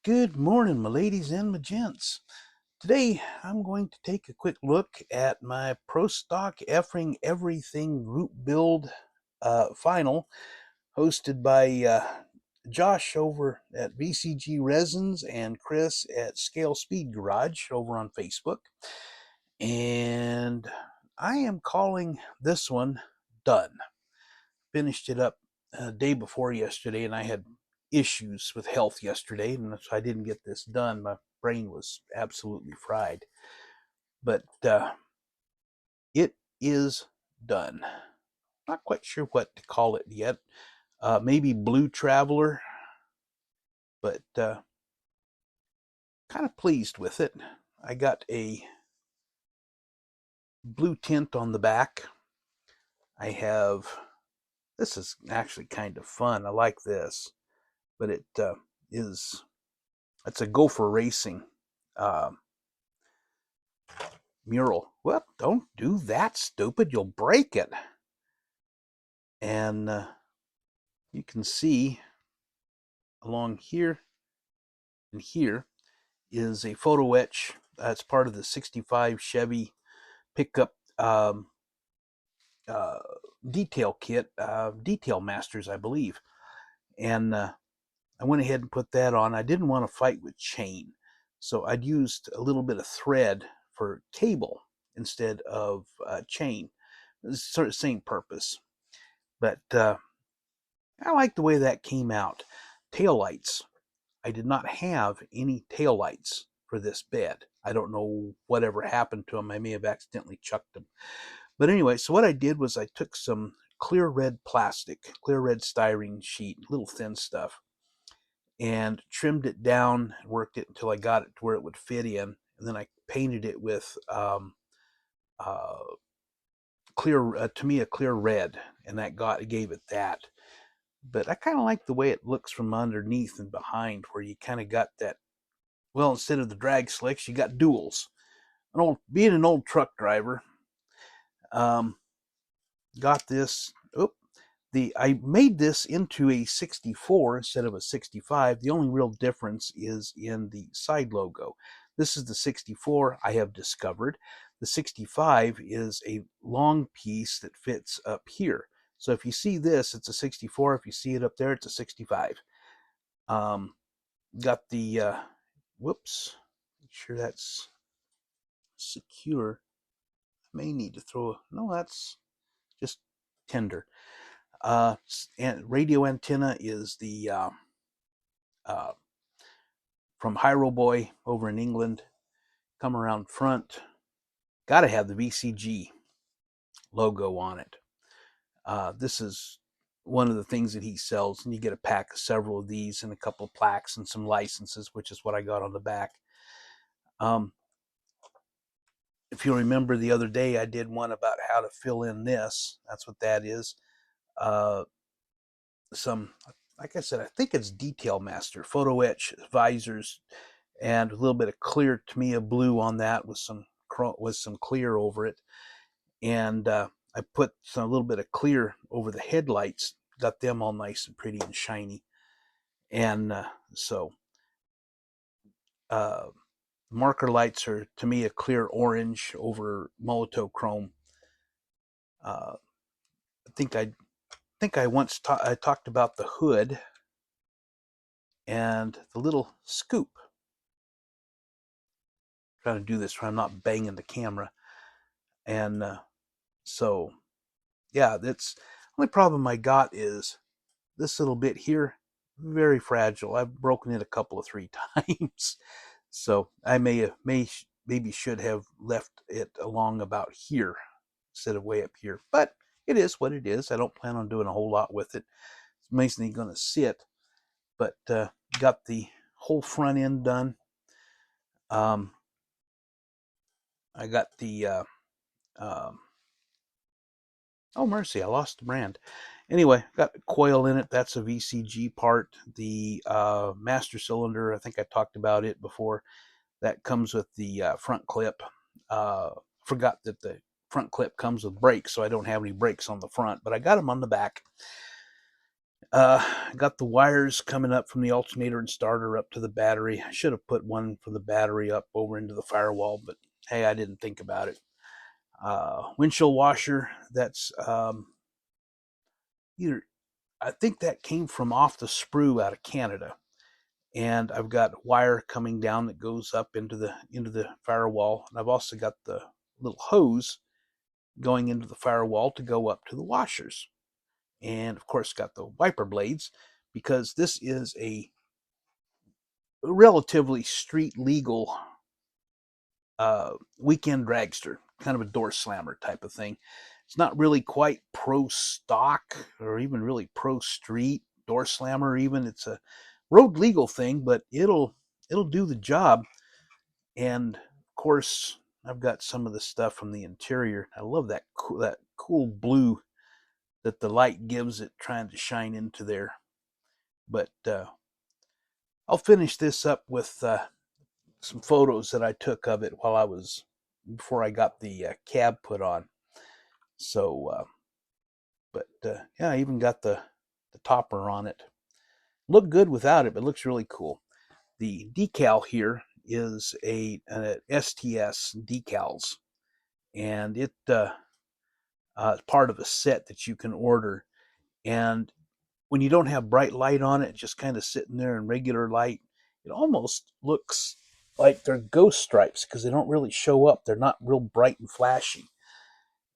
Good morning, my ladies and my gents. Today, I'm going to take a quick look at my Pro Stock Effing Everything group build final, hosted by Josh over at VCG Resins and Chris at Scale Speed Garage over on Facebook. And I am calling this one done. Finished it up a day before yesterday, and I had issues with health yesterday, and so I didn't get this done. My brain was absolutely fried. But it is done. Not quite sure what to call it yet. Maybe Blue Traveler, but kind of pleased with it. I got a blue tint on the back. I have, this is actually kind of fun. I like this, but it's a Gopher Racing mural. Well, don't do that, stupid. You'll break it. And you can see along here and here is a photo etch. That's part of the 65 Chevy pickup detail kit, Detail Masters, I believe. And I went ahead and put that on. I didn't want to fight with chain, so I'd used a little bit of thread for cable instead of chain. It's sort of same purpose, but I like the way that came out. Tail lights. I did not have any tail lights for this bed. I don't know whatever happened to them. I may have accidentally chucked them. But anyway, so what I did was I took some clear red plastic, clear red styrene sheet, little thin stuff, and trimmed it down, worked it until I got it to where it would fit in. And then I painted it with clear, Tamiya clear red, and that gave it that. But I kind of like the way it looks from underneath and behind, where you kind of got that, well, instead of the drag slicks, you got duals. Being an old truck driver, got this. I made this into a 64 instead of a 65. The only real difference is in the side logo. This is the 64 I have discovered. The 65 is a long piece that fits up here. So if you see this, it's a 64. If you see it up there, it's a 65. Got the, whoops, make sure that's secure. I may need to throw, no, that's just tender. And radio antenna is the from Hyro Boy over in England. Come around front. Got to have the VCG logo on it. This is one of the things that he sells, and you get a pack of several of these and a couple of plaques and some licenses, which is what I got on the back. If you remember the other day, I did one about how to fill in this. That's what that is. Some, like I said, I think it's Detail Master, photo etch visors, and a little bit of clear Tamiya blue on that with some clear over it. And I put a little bit of clear over the headlights, got them all nice and pretty and shiny. And marker lights are Tamiya clear orange over Molotow chrome. I think I once I talked about the hood and the little scoop. I'm trying to do this where I'm not banging the camera. And so, yeah, that's the only problem I got is this little bit here, very fragile. I've broken it a couple of 3 times. So I maybe should have left it along about here instead of way up here. But it is what it is. I don't plan on doing a whole lot with it. It's mainly going to sit. But got the whole front end done. I got the oh mercy, I lost the brand. Anyway, got the coil in it. That's a VCG part. The master cylinder, I think I talked about it before. That comes with the front clip. Forgot that the front clip comes with brakes, so I don't have any brakes on the front, but I got them on the back. Got the wires coming up from the alternator and starter up to the battery. I should have put one from the battery up over into the firewall, but hey, I didn't think about it. Windshield washer, that's either, I think that came from off the sprue out of Canada. And I've got wire coming down that goes up into the firewall. And I've also got the little hose going into the firewall to go up to the washers. And of course got the wiper blades, because this is a relatively street legal weekend dragster, kind of a door slammer type of thing. It's not really quite pro stock or even really pro street door slammer. Even it's a road legal thing, but it'll do the job. And of course, I've got some of the stuff from the interior. I love that cool blue that the light gives it, trying to shine into there. But I'll finish this up with some photos that I took of it before I got the cab put on. So, yeah, I even got the topper on it. Looked good without it, but it looks really cool. The decal here is an STS decals, and it is part of a set that you can order. And when you don't have bright light on it, just kind of sitting there in regular light, it almost looks like they're ghost stripes, because they don't really show up. They're not real bright and flashy.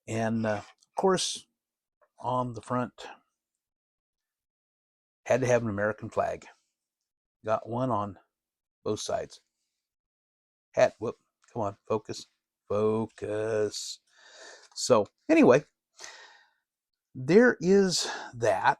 And of course, on the front, had to have an American flag. Got one on both sides. Whoop, come on, focus. Focus. So, anyway, there is that.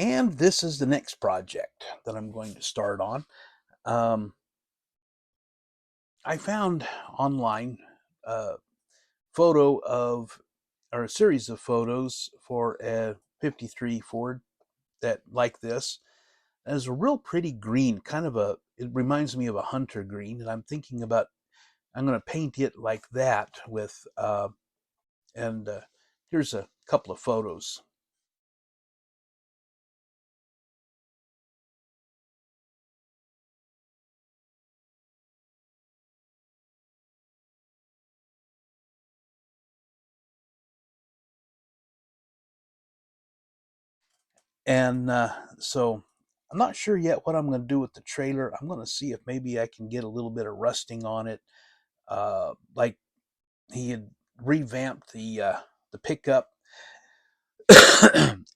And this is the next project that I'm going to start on. Um, I found online a photo of, or a series of photos for a 53 Ford that like this. And it's a real pretty green, it reminds me of a hunter green. And I'm thinking about, I'm going to paint it like that and here's a couple of photos. And so I'm not sure yet what I'm going to do with the trailer. I'm going to see if maybe I can get a little bit of rusting on it. Like he had revamped the pickup,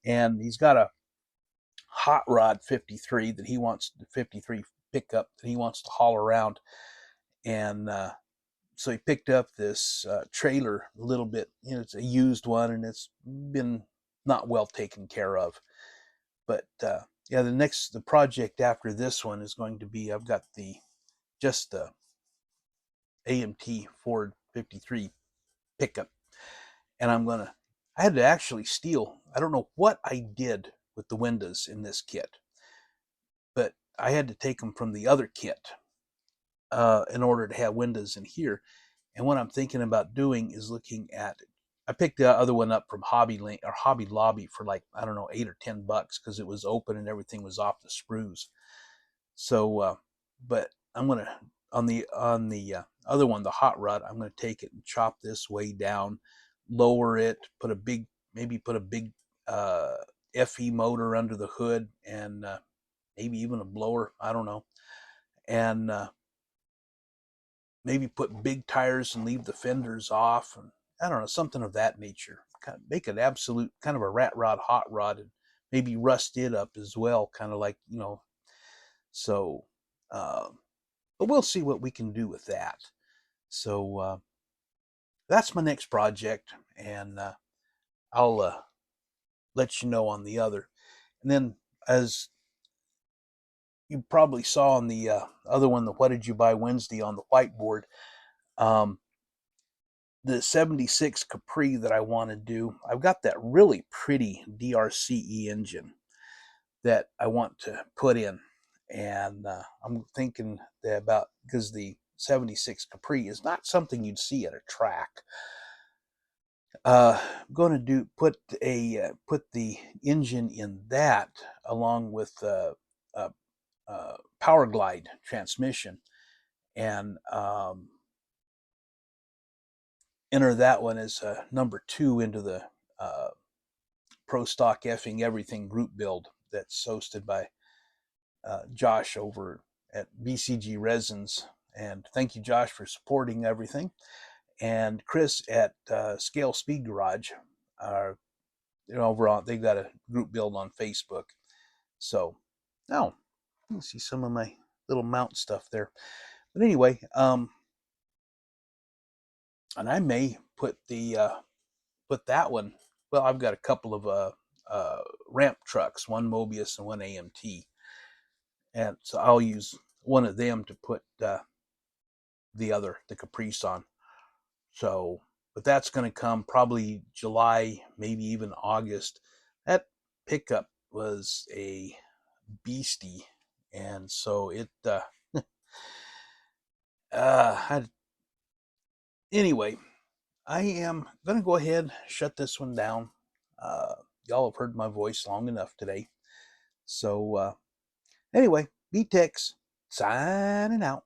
and he's got a hot rod 53 that he wants, the 53 pickup that he wants to haul around. And so he picked up this trailer a little bit. It's a used one, and it's been not well taken care of. But yeah, the project after this one is going to be, I've got just the AMT Ford 53 pickup, and I had to actually steal. I don't know what I did with the windows in this kit, but I had to take them from the other kit in order to have windows in here. And what I'm thinking about doing is looking at, I picked the other one up from Hobby Lobby for like, I don't know, $8 or $10, because it was open and everything was off the sprues. So, but I'm gonna, on the other one, the hot rod, I'm gonna take it and chop this way down, lower it, maybe put a big FE motor under the hood, and maybe even a blower. I don't know, and maybe put big tires and leave the fenders off, and I don't know, something of that nature. Kind of make an absolute kind of a rat rod hot rod, and maybe rust it up as well, kind of like, so. Uh, but we'll see what we can do with that. So that's my next project, and I'll let you know on the other. And then, as you probably saw on the other one, the What Did You Buy Wednesday on the whiteboard, um, the 76 Capri that I want to do, I've got that really pretty DRCE engine that I want to put in. And I'm thinking about, because the 76 Capri is not something you'd see at a track. I'm going to put the engine in that along with Power Glide transmission, and enter that one as number 2 into the Pro Stock Effing Everything group build that's hosted by Josh over at BCG Resins. And thank you, Josh, for supporting everything. And Chris at Scale Speed Garage are over on. They've got a group build on Facebook. So now you can see some of my little mount stuff there. But anyway, and I may put that one. Well, I've got a couple of ramp trucks, one Moebius and one AMT, and so I'll use one of them to put the Caprice on. So, but that's going to come probably July, maybe even August. That pickup was a beastie, and so it anyway, I am going to go ahead and shut this one down. Y'all have heard my voice long enough today. So anyway, B-Tex signing out.